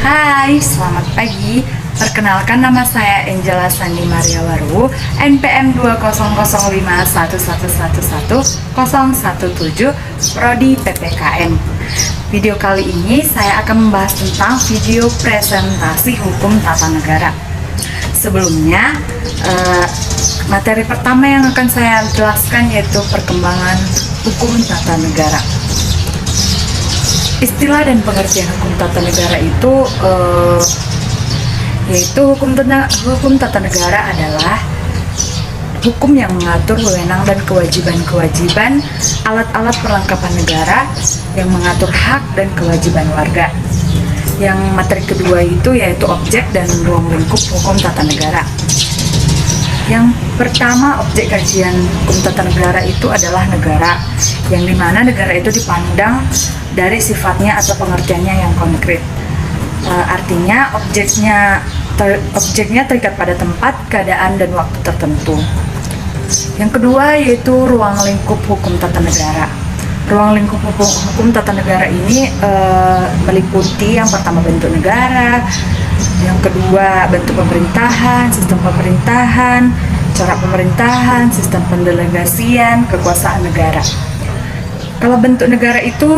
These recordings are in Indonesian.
Hai, selamat pagi. Perkenalkan, nama saya Angela Sandi Mariawaru, NPM 2005111111017, Prodi PPKN. Video kali ini saya akan membahas tentang video presentasi hukum tata negara. Sebelumnya, materi pertama yang akan saya jelaskan yaitu perkembangan hukum tata negara. Istilah dan pengertian hukum tata negara itu yaitu hukum tata negara adalah hukum yang mengatur wewenang dan kewajiban-kewajiban alat-alat perlengkapan negara yang mengatur hak dan kewajiban warga. Yang materi kedua itu yaitu objek dan ruang lingkup hukum tata negara. Yang pertama, objek kajian hukum tata negara itu adalah negara, yang dimana negara itu dipandang dari sifatnya atau pengertiannya yang konkret. Artinya objeknya terikat pada tempat, keadaan, dan waktu tertentu. Yang kedua yaitu ruang lingkup hukum tata negara. Ruang lingkup hukum tata negara ini meliputi yang pertama bentuk negara, yang kedua bentuk pemerintahan, sistem pemerintahan, cara pemerintahan, sistem pendelegasian, kekuasaan negara. Kalau bentuk negara itu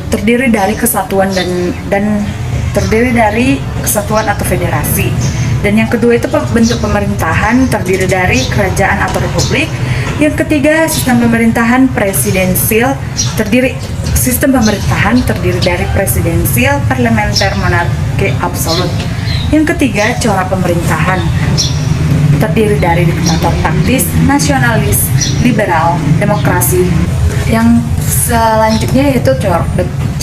terdiri dari kesatuan dan terdiri dari kesatuan atau federasi. Dan yang kedua itu bentuk pemerintahan terdiri dari kerajaan atau republik. Yang ketiga, sistem pemerintahan presidensial sistem pemerintahan terdiri dari presidensial, parlementer, monarki absolut. Yang ketiga, cara pemerintahan terdiri dari diktator praktis, nasionalis, liberal, demokrasi. Yang selanjutnya yaitu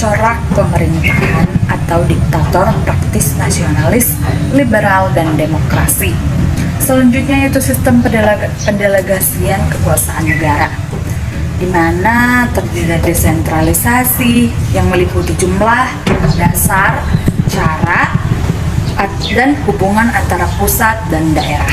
corak pemerintahan atau diktator praktis, nasionalis, liberal, dan demokrasi. Selanjutnya yaitu sistem pendelegasian kekuasaan negara, di mana terdiri dari desentralisasi yang meliputi jumlah, dasar, cara, dan hubungan antara pusat dan daerah.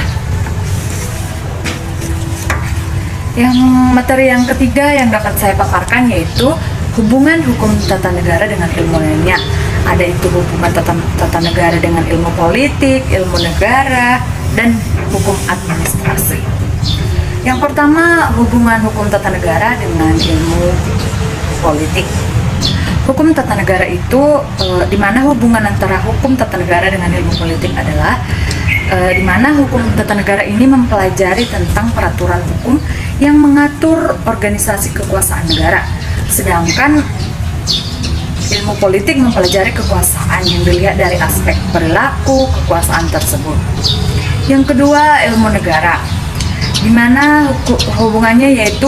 Yang materi yang ketiga yang dapat saya paparkan yaitu hubungan hukum tata negara dengan ilmu lainnya. Ada itu hubungan tata negara dengan ilmu politik, ilmu negara, dan hukum administrasi. Yang pertama, hubungan hukum tata negara dengan ilmu politik. Hukum tata negara itu di mana hubungan antara hukum tata negara dengan ilmu politik adalah di mana hukum tata negara ini mempelajari tentang peraturan hukum yang mengatur organisasi kekuasaan negara, sedangkan ilmu politik mempelajari kekuasaan yang dilihat dari aspek perilaku kekuasaan tersebut. Yang kedua, ilmu negara, di mana hubungannya yaitu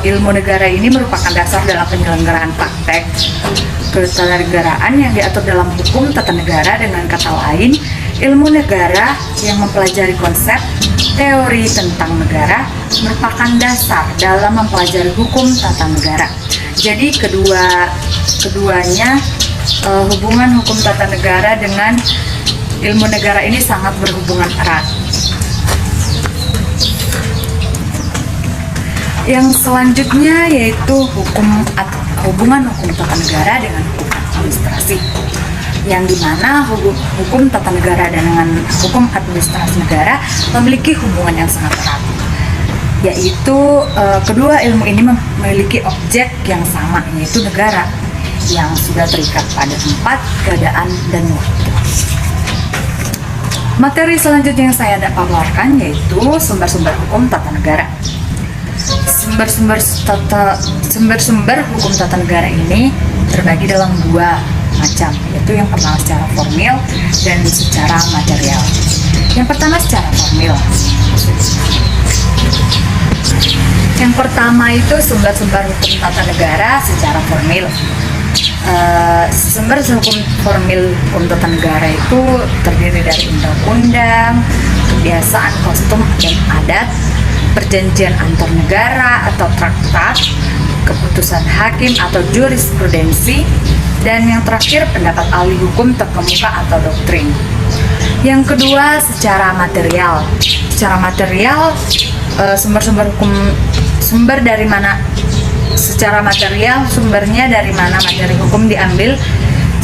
ilmu negara ini merupakan dasar dalam penyelenggaraan praktek ketatanegaraan yang diatur dalam hukum tata negara. Dengan kata lain, ilmu negara yang mempelajari konsep teori tentang negara merupakan dasar dalam mempelajari hukum tata negara. Jadi keduanya hubungan hukum tata negara dengan ilmu negara ini sangat berhubungan erat. Yang selanjutnya yaitu hubungan hukum tata negara dengan hukum administrasi, yang dimana hukum tata negara dengan hukum administrasi negara memiliki hubungan yang sangat erat, yaitu kedua ilmu ini memiliki objek yang sama, yaitu negara yang sudah terikat pada tempat, keadaan, dan waktu. Materi selanjutnya yang saya paparkan yaitu sumber-sumber hukum tata negara. Sumber-sumber hukum tata negara ini terbagi dalam dua macam, yaitu yang pertama secara formil dan secara material. Yang pertama secara formil. Yang pertama itu sumber-sumber hukum tata negara secara formil. Sumber hukum formil hukum tata negara itu terdiri dari undang-undang, kebiasaan, kostum, dan adat, perjanjian antar negara atau traktat, keputusan hakim atau jurisprudensi, dan yang terakhir pendapat ahli hukum terkemuka atau doktrin. Yang kedua secara material. Secara material, sumber-sumber hukum, sumber dari mana? Secara material, sumbernya dari mana materi hukum diambil?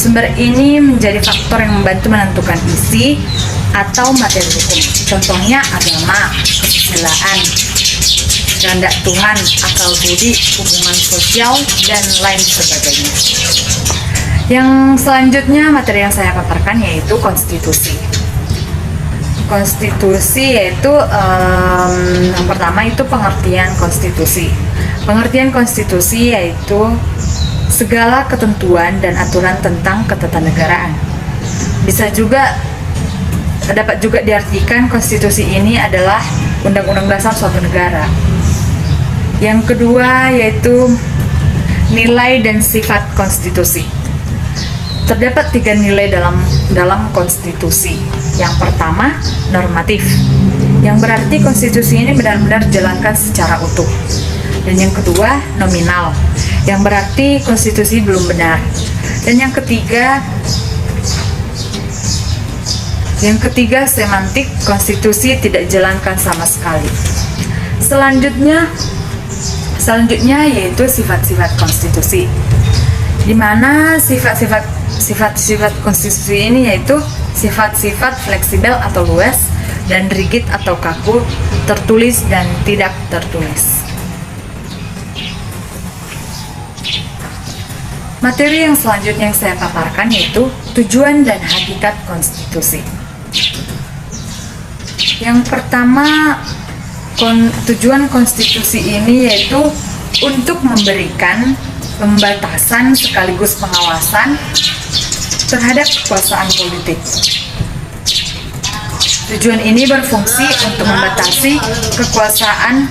Sumber ini menjadi faktor yang membantu menentukan isi atau materi hukum. Contohnya agama, kesusilaan, kehendak Tuhan, akal budi, hubungan sosial, dan lain sebagainya. Yang selanjutnya materi yang saya paparkan yaitu konstitusi. Konstitusi yaitu yang pertama itu pengertian konstitusi. Pengertian konstitusi yaitu segala ketentuan dan aturan tentang ketatanegaraan. Dapat juga diartikan konstitusi ini adalah undang-undang dasar suatu negara. Yang kedua yaitu nilai dan sifat konstitusi. Terdapat 3 nilai dalam konstitusi. Yang pertama, normatif, yang berarti konstitusi ini benar-benar dijalankan secara utuh. Dan yang kedua, nominal, yang berarti konstitusi belum benar. Dan yang ketiga, semantik, konstitusi tidak dijalankan sama sekali. Selanjutnya yaitu sifat-sifat konstitusi, di mana sifat-sifat konstitusi ini yaitu sifat-sifat fleksibel atau luas, dan rigid atau kaku, tertulis dan tidak tertulis. Materi yang selanjutnya yang saya paparkan yaitu tujuan dan hakikat konstitusi. Yang pertama, tujuan konstitusi ini yaitu untuk memberikan pembatasan sekaligus pengawasan terhadap kekuasaan politik. Tujuan ini berfungsi untuk membatasi kekuasaan.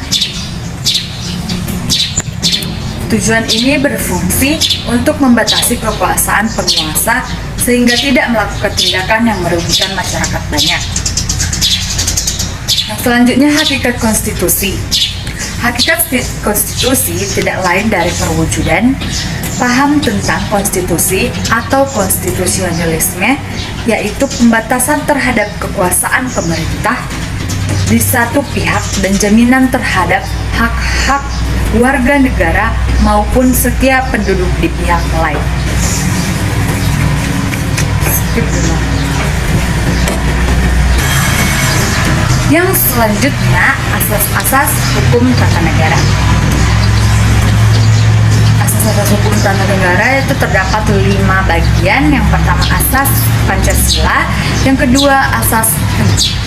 Tujuan ini berfungsi untuk membatasi kekuasaan penguasa sehingga tidak melakukan tindakan yang merugikan masyarakat banyak. Yang selanjutnya, hakikat konstitusi. Hakikat konstitusi tidak lain dari perwujudan paham tentang konstitusi atau konstitusionalisme, yaitu pembatasan terhadap kekuasaan pemerintah di satu pihak dan jaminan terhadap hak-hak warga negara maupun setiap penduduk di pihak lain. Yang selanjutnya, asas-asas hukum tata negara. Asas-asas hukum tata negara itu terdapat 5 bagian. Yang pertama, asas Pancasila. Yang kedua, asas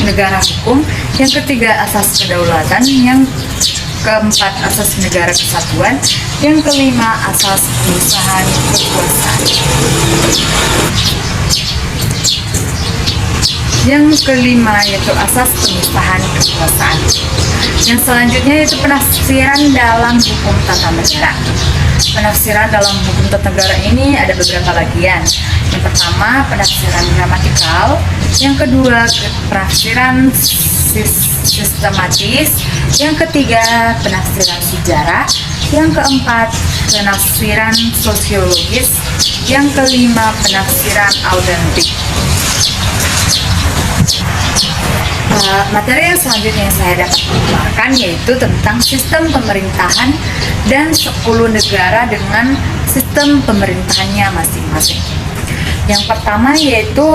negara hukum. Yang ketiga, asas kedaulatan. Yang keempat, asas negara kesatuan. Yang kelima, asas pemisahan kekuasaan. Yang kelima yaitu asas pemisahan kekuasaan. Yang selanjutnya yaitu penafsiran dalam hukum tata negara. Penafsiran dalam hukum tata negara ini ada beberapa bagian. Yang pertama, penafsiran gramatikal. Yang kedua, penafsiran sistematis. Yang ketiga, penafsiran sejarah. Yang keempat, penafsiran sosiologis. Yang kelima, penafsiran autentik. Materi yang selanjutnya yang saya dapat paparkan yaitu tentang sistem pemerintahan dan 10 negara dengan sistem pemerintahannya masing-masing. Yang pertama yaitu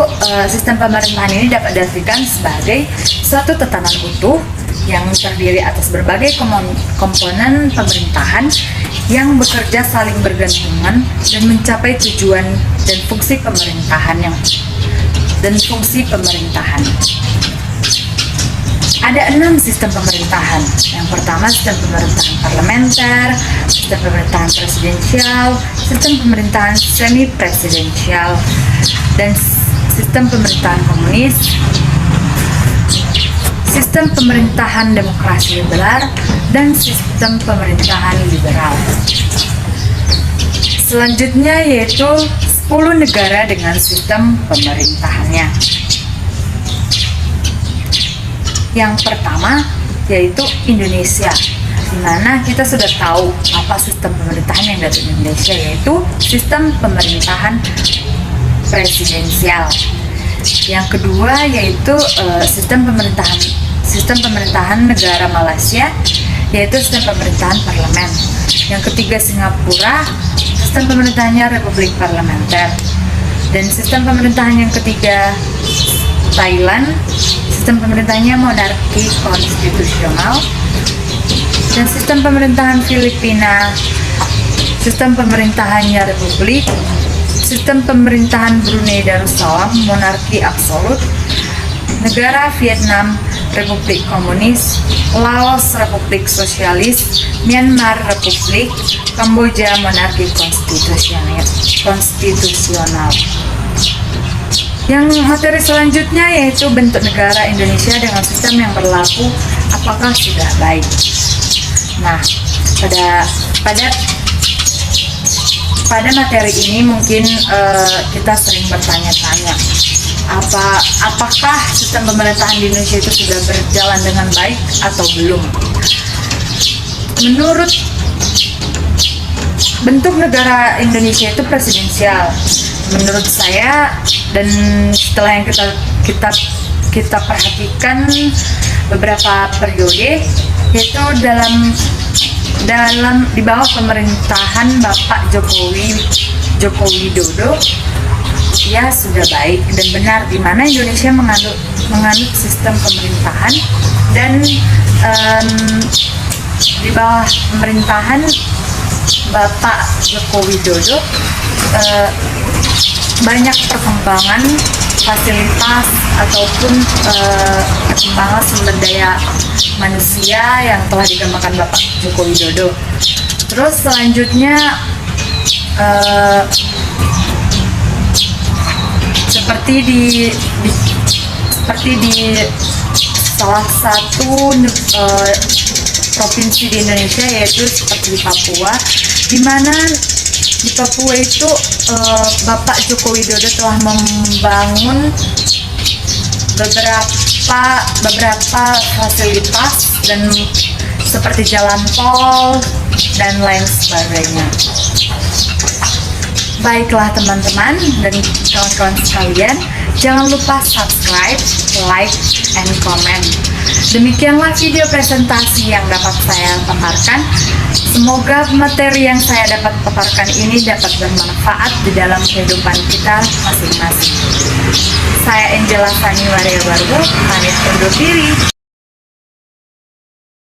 sistem pemerintahan ini dapat diartikan sebagai suatu tatanan utuh yang terdiri atas berbagai komponen pemerintahan yang bekerja saling bergantungan dan mencapai tujuan dan fungsi pemerintahan Ada 6 sistem pemerintahan. Yang pertama, sistem pemerintahan parlementer, sistem pemerintahan presidensial, sistem pemerintahan semi presidensial, dan sistem pemerintahan komunis, sistem pemerintahan demokrasi liberal, dan sistem pemerintahan liberal. Selanjutnya yaitu 10 negara dengan sistem pemerintahannya. Yang pertama yaitu Indonesia, di mana kita sudah tahu apa sistem pemerintahan yang ada di Indonesia, yaitu sistem pemerintahan presidensial. Yang kedua yaitu sistem pemerintahan negara Malaysia, yaitu sistem pemerintahan parlemen. Yang ketiga Singapura, sistem pemerintahannya republik parlementer. Dan sistem pemerintahan yang ketiga, Thailand. Sistem pemerintahnya monarki konstitusional. Dan sistem pemerintahan Filipina, sistem pemerintahannya republik. Sistem pemerintahan Brunei Darussalam, monarki absolut. Negara Vietnam, Republik Komunis. Laos, Republik Sosialis. Myanmar, Republik. Kamboja, monarki konstitusional. Yang materi selanjutnya yaitu bentuk negara Indonesia dengan sistem yang berlaku, apakah sudah baik? Nah, pada materi ini mungkin kita sering bertanya-tanya, apakah sistem pemerintahan di Indonesia itu sudah berjalan dengan baik atau belum? Menurut bentuk negara Indonesia itu presidensial. Menurut saya, dan setelah yang kita perhatikan beberapa periode, yaitu di bawah pemerintahan Bapak Joko Widodo, ya sudah baik dan benar, di mana Indonesia menganut sistem pemerintahan, dan di bawah pemerintahan Bapak Joko Widodo banyak perkembangan fasilitas ataupun perkembangan sumber daya manusia yang telah dikembangkan Bapak Joko Widodo. Terus selanjutnya seperti di salah satu provinsi di Indonesia, yaitu seperti di Papua, di mana di Papua itu Bapak Joko Widodo telah membangun beberapa fasilitas dan seperti jalan tol dan lain sebagainya. Baiklah teman-teman dan kawan-kawan sekalian, jangan lupa subscribe, like, and comment. Demikianlah video presentasi yang dapat saya paparkan. Semoga materi yang saya dapat paparkan ini dapat bermanfaat di dalam kehidupan kita masing-masing. Saya Angela Sani Waria Baru, pamit undur diri.